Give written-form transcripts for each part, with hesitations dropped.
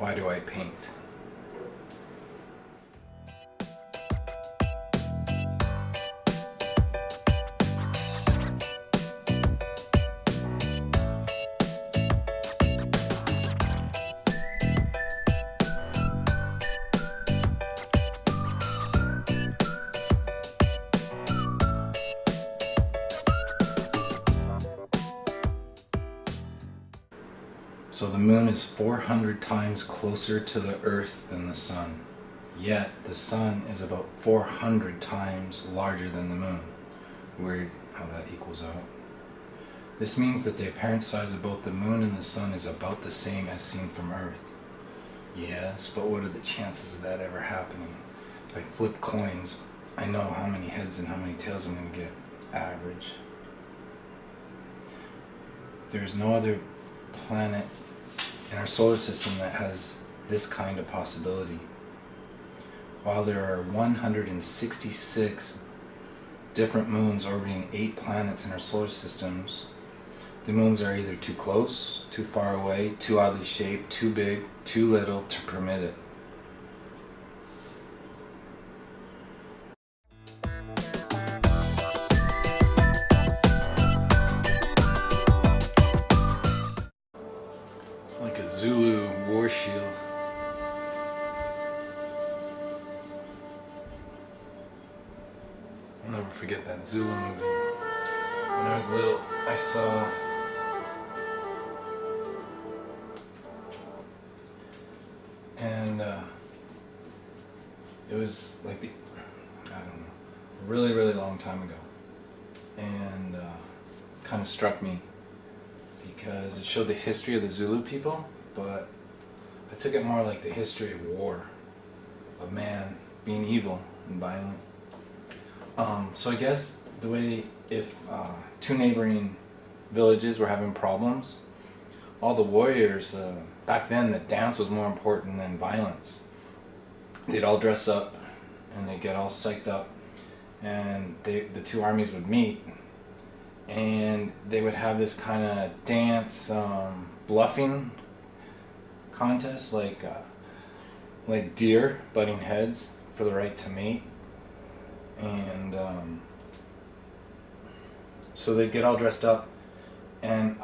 Why do I paint? So the moon is 400 times closer to the Earth than the sun. Yet the sun is about 400 times larger than the moon. Weird how that equals out. This means that the apparent size of both the moon and the sun is about the same as seen from Earth. Yes, but what are the chances of that ever happening? If I flip coins, I know how many heads and how many tails I'm going to get. Average. There's no other planet in our solar system that has this kind of possibility. While there are 166 different moons orbiting 8 planets in our solar systems, the moons are either too close, too far away, too oddly shaped, too big, too little to permit it. It's like a Zulu war shield. I'll never forget that Zulu movie. When I was little, I saw it was like I don't know, a really, really long time ago. And kind of struck me because it showed the history of the Zulu people, but I took it more like the history of war, of man being evil and violent. So I guess the way, if two neighboring villages were having problems, all the warriors, back then the dance was more important than violence. They'd all dress up and they'd get all psyched up, and the two armies would meet and they would have this kind of dance bluffing contest, like deer butting heads for the right to mate. And so they'd get all dressed up, and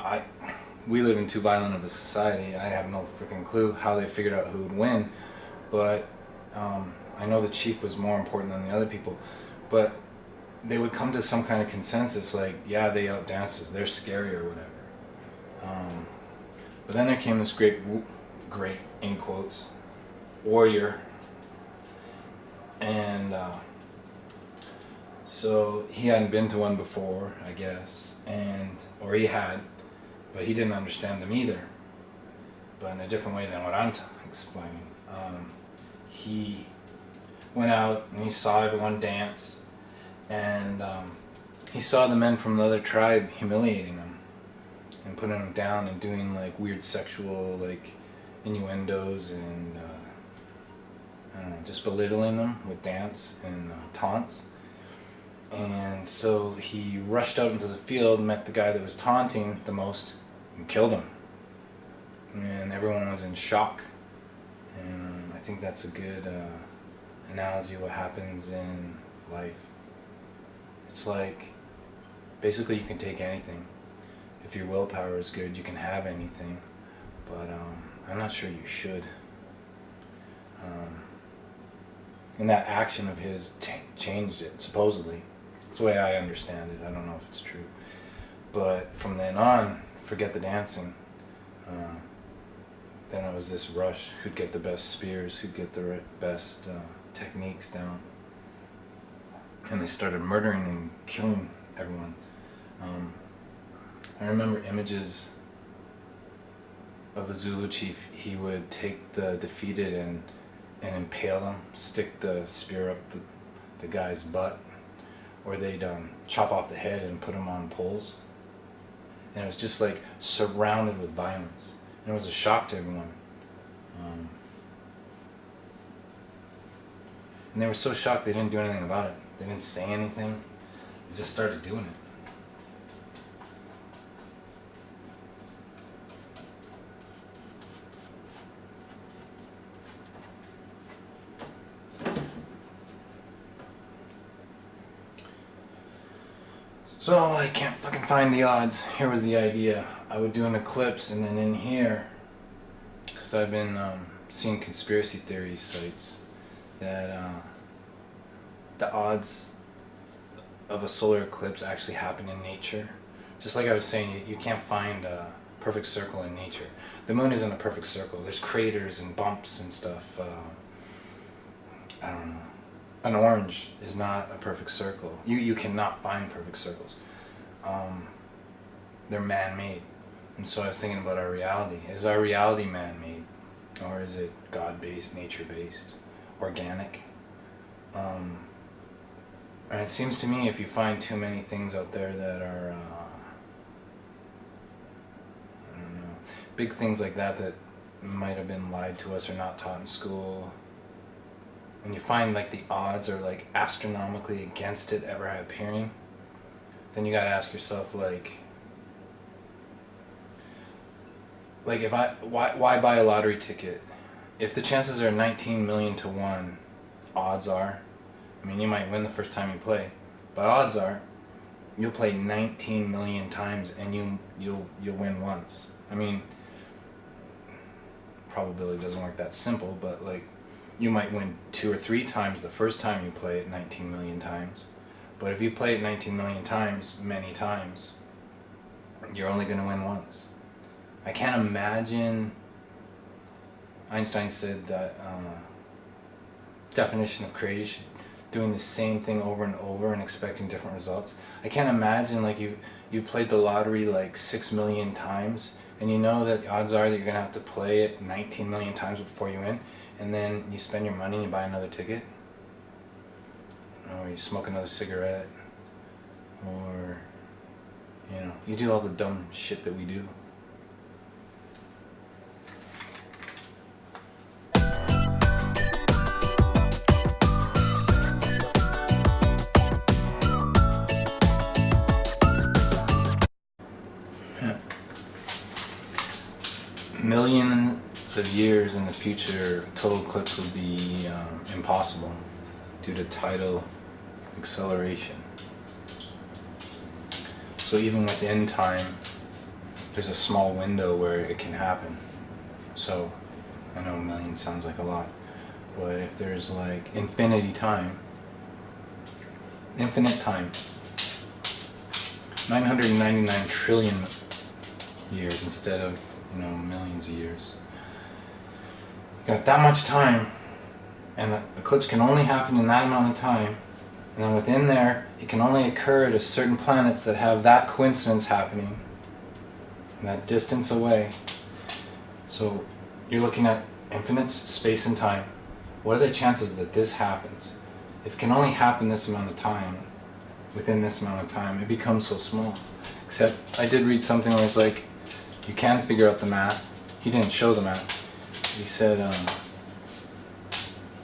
we live in too violent of a society. I have no freaking clue how they figured out who would win, but I know the chief was more important than the other people. But they would come to some kind of consensus, like, yeah, they outdance us, they're scary or whatever. But then there came this great, in quotes, warrior, and so he hadn't been to one before, I guess, or he had, but he didn't understand them either, but in a different way than what I'm explaining. He went out and he saw everyone dance, and he saw the men from the other tribe humiliating him and putting him down and doing like weird sexual like innuendos and I don't know, just belittling them with dance and taunts. And so he rushed out into the field, met the guy that was taunting the most, and killed him. And everyone was in shock. And I think that's a good analogy of what happens in life. It's like, basically you can take anything. If your willpower is good, you can have anything. But I'm not sure you should. And that action of his changed it, supposedly. That's the way I understand it. I don't know if it's true. But from then on, forget the dancing. Then it was this rush. Who'd get the best spears, who'd get the best techniques down. And they started murdering and killing everyone. I remember images of the Zulu chief. He would take the defeated and impale them, stick the spear up the guy's butt, or they'd chop off the head and put him on poles. And it was just like surrounded with violence. And it was a shock to everyone. And they were so shocked they didn't do anything about it. They didn't say anything. They just started doing it. So I can't fucking find the odds. Here was the idea. I would do an eclipse, and then in here, because I've been seeing conspiracy theory sites, that the odds of a solar eclipse actually happen in nature. Just like I was saying, you can't find a perfect circle in nature. The moon isn't a perfect circle. There's craters and bumps and stuff. I don't know. An orange is not a perfect circle. You cannot find perfect circles. They're man-made. And so I was thinking about our reality. Is our reality man-made? Or is it God-based, nature-based, organic? And it seems to me if you find too many things out there that are, I don't know, big things like that that might have been lied to us or not taught in school, when you find like the odds are like astronomically against it ever appearing, then you gotta ask yourself like if why buy a lottery ticket? If the chances are 19 million to 1, odds are, I mean, you might win the first time you play, but odds are you'll play 19 million times and you'll win once. I mean, probability doesn't work that simple, but like, you might win 2 or 3 times the first time you play it 19 million times. But if you play it 19 million times, many times, you're only going to win once. I can't imagine, Einstein said that definition of creation, doing the same thing over and over and expecting different results. I can't imagine like you played the lottery like 6 million times and you know that odds are that you're going to have to play it 19 million times before you win. And then you spend your money and you buy another ticket, or you smoke another cigarette, or, you know, you do all the dumb shit that we do. Millions of years in the future, total eclipse would be impossible due to tidal acceleration. So even within time, there's a small window where it can happen. So I know a million sounds like a lot, but if there's like infinite time, 999 trillion years instead of, you know, millions of years. Got that much time, and the eclipse can only happen in that amount of time, and then within there it can only occur to certain planets that have that coincidence happening that distance away. So you're looking at infinite space and time. What are the chances that this happens? If it can only happen this amount of time, within this amount of time, it becomes so small. Except I did read something where it's like you can figure out the math. He didn't show the math. He said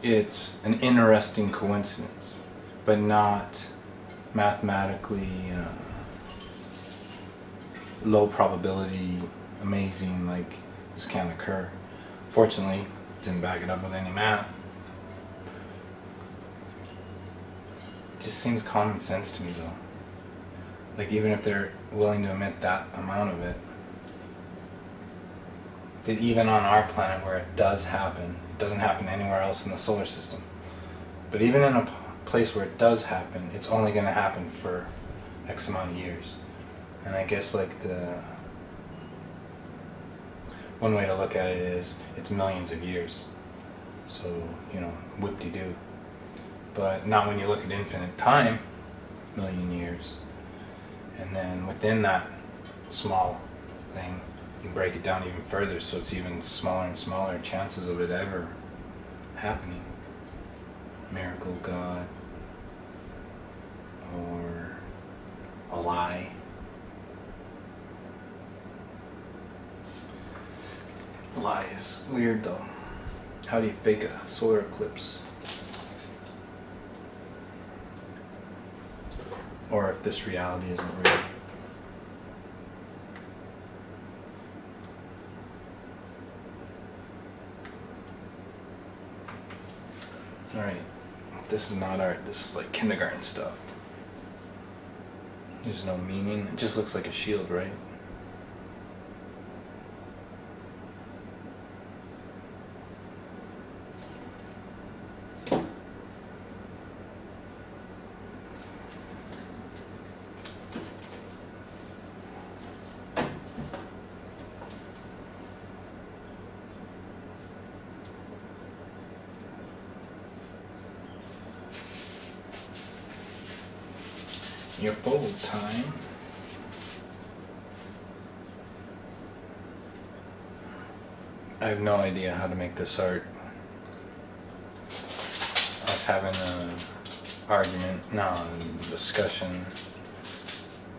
it's an interesting coincidence, but not mathematically low probability, amazing, like this can't occur. Fortunately, didn't back it up with any math. It just seems common sense to me though. Like even if they're willing to admit that amount of it, that even on our planet where it does happen, it doesn't happen anywhere else in the solar system. But even in a place where it does happen, it's only going to happen for X amount of years. And I guess like the one way to look at it is it's millions of years. So, you know, whoop-de-doo. But not when you look at infinite time, million years. And then within that small thing, you can break it down even further, so it's even smaller and smaller chances of it ever happening. Miracle, God, or a lie. A lie is weird though. How do you fake a solar eclipse? Or if this reality isn't real. Alright, this is not art, this is like kindergarten stuff. There's no meaning. It just looks like a shield, right? Your fold time. I have no idea how to make this art. I was having a discussion.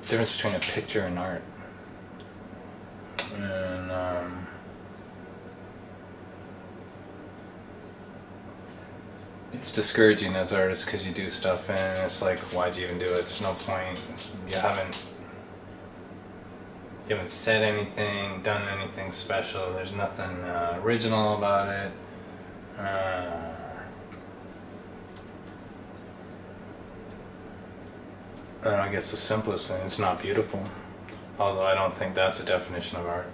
Difference between a picture and art. And it's discouraging as artists because you do stuff and it's like, why'd you even do it? There's no point. You haven't said anything, done anything special. There's nothing original about it. And I guess the simplest thing, it's not beautiful. Although I don't think that's a definition of art.